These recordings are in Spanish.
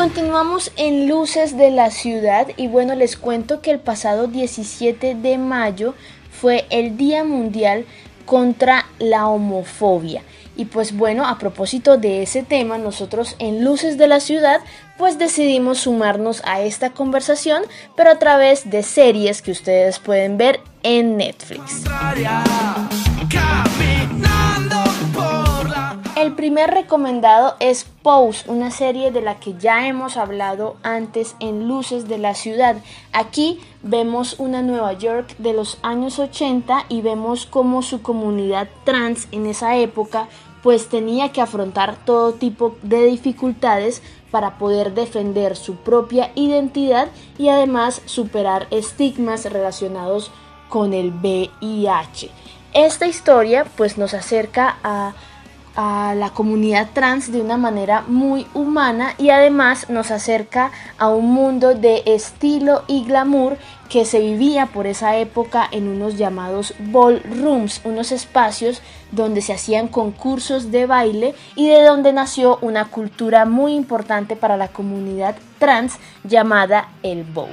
continuamos en Luces de la Ciudad y bueno, les cuento que el pasado 17 de mayo fue el Día Mundial contra la Homofobia. Y pues bueno, a propósito de ese tema, nosotros en Luces de la Ciudad pues decidimos sumarnos a esta conversación, pero a través de series que ustedes pueden ver en Netflix. El primer recomendado es Pose, una serie de la que ya hemos hablado antes en Luces de la Ciudad. Aquí vemos una Nueva York de los años 80 y vemos cómo su comunidad trans en esa época pues tenía que afrontar todo tipo de dificultades para poder defender su propia identidad y además superar estigmas relacionados con el VIH. Esta historia pues nos acerca a la comunidad trans de una manera muy humana y además nos acerca a un mundo de estilo y glamour que se vivía por esa época en unos llamados ballrooms, unos espacios donde se hacían concursos de baile y de donde nació una cultura muy importante para la comunidad trans llamada el Vogue.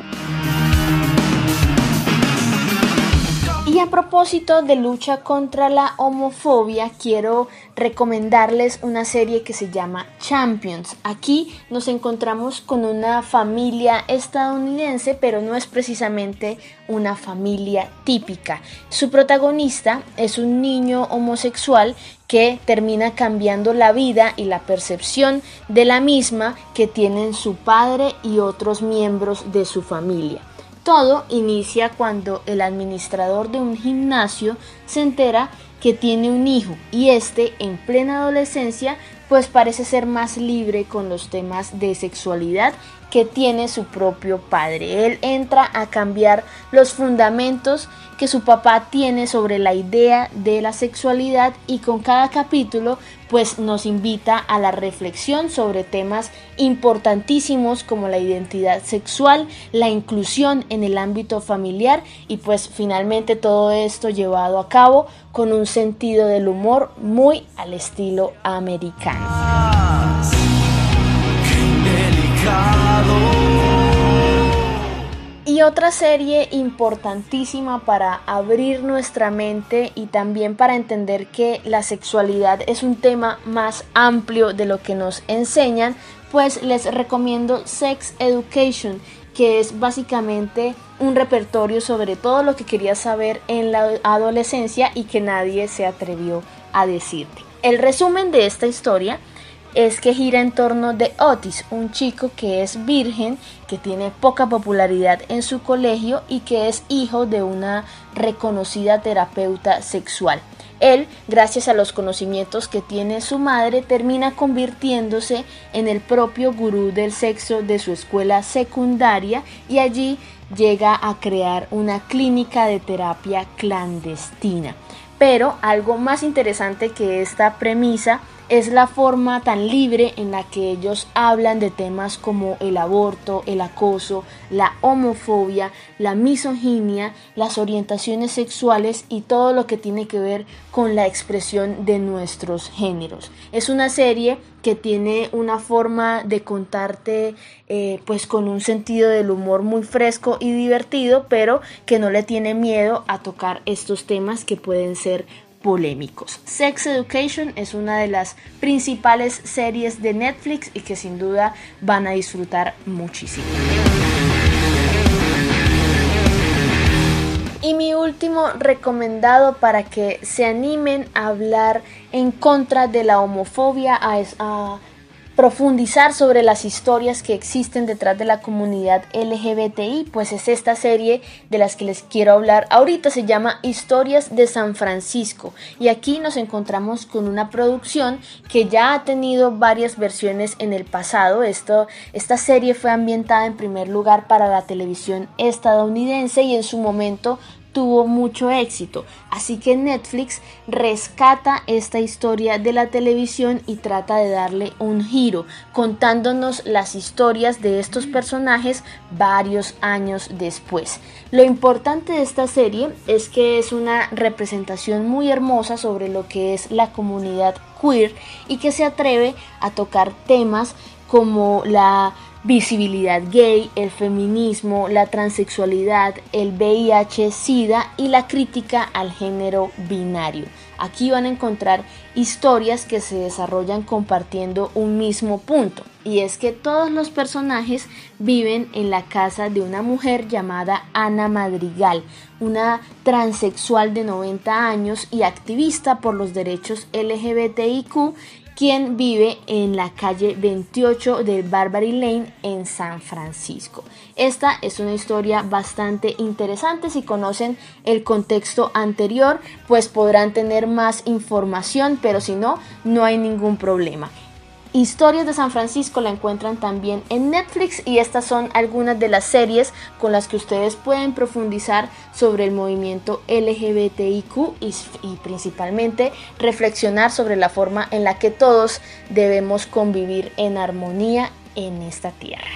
Y a propósito de lucha contra la homofobia, quiero recomendarles una serie que se llama Champions. Aquí nos encontramos con una familia estadounidense, pero no es precisamente una familia típica. Su protagonista es un niño homosexual que termina cambiando la vida y la percepción de la misma que tienen su padre y otros miembros de su familia. Todo inicia cuando el administrador de un gimnasio se entera que tiene un hijo y este en plena adolescencia pues parece ser más libre con los temas de sexualidad que tiene su propio padre. Él entra a cambiar los fundamentos que su papá tiene sobre la idea de la sexualidad y con cada capítulo pues nos invita a la reflexión sobre temas importantísimos como la identidad sexual, la inclusión en el ámbito familiar y pues finalmente todo esto llevado a cabo con un sentido del humor muy al estilo americano. Y otra serie importantísima para abrir nuestra mente y también para entender que la sexualidad es un tema más amplio de lo que nos enseñan, pues les recomiendo Sex Education, que es básicamente un repertorio sobre todo lo que querías saber en la adolescencia y que nadie se atrevió a decirte. El resumen de esta historia es que gira en torno de Otis, un chico que es virgen, que tiene poca popularidad en su colegio y que es hijo de una reconocida terapeuta sexual. Él, gracias a los conocimientos que tiene su madre, termina convirtiéndose en el propio gurú del sexo de su escuela secundaria y allí llega a crear una clínica de terapia clandestina. Pero algo más interesante que esta premisa es la forma tan libre en la que ellos hablan de temas como el aborto, el acoso, la homofobia, la misoginia, las orientaciones sexuales y todo lo que tiene que ver con la expresión de nuestros géneros. Es una serie que tiene una forma de contarte pues con un sentido del humor muy fresco y divertido, pero que no le tiene miedo a tocar estos temas que pueden ser polémicos. Sex Education es una de las principales series de Netflix y que sin duda van a disfrutar muchísimo. Y mi último recomendado para que se animen a hablar en contra de la homofobia, a profundizar sobre las historias que existen detrás de la comunidad LGBTI, pues es esta serie de las que les quiero hablar ahorita. Se llama Historias de San Francisco y aquí nos encontramos con una producción que ya ha tenido varias versiones en el pasado. Esta serie fue ambientada en primer lugar para la televisión estadounidense y en su momento tuvo mucho éxito, así que Netflix rescata esta historia de la televisión y trata de darle un giro, contándonos las historias de estos personajes varios años después. Lo importante de esta serie es que es una representación muy hermosa sobre lo que es la comunidad queer y que se atreve a tocar temas como la visibilidad gay, el feminismo, la transexualidad, el VIH-Sida y la crítica al género binario. Aquí van a encontrar historias que se desarrollan compartiendo un mismo punto, y es que todos los personajes viven en la casa de una mujer llamada Ana Madrigal, una transexual de 90 años y activista por los derechos LGBTIQ, quien vive en la calle 28 de Barbary Lane en San Francisco. Esta es una historia bastante interesante. Si conocen el contexto anterior, pues podrán tener más información, pero si no, no hay ningún problema. Historias de San Francisco la encuentran también en Netflix, y estas son algunas de las series con las que ustedes pueden profundizar sobre el movimiento LGBTIQ y principalmente reflexionar sobre la forma en la que todos debemos convivir en armonía en esta tierra.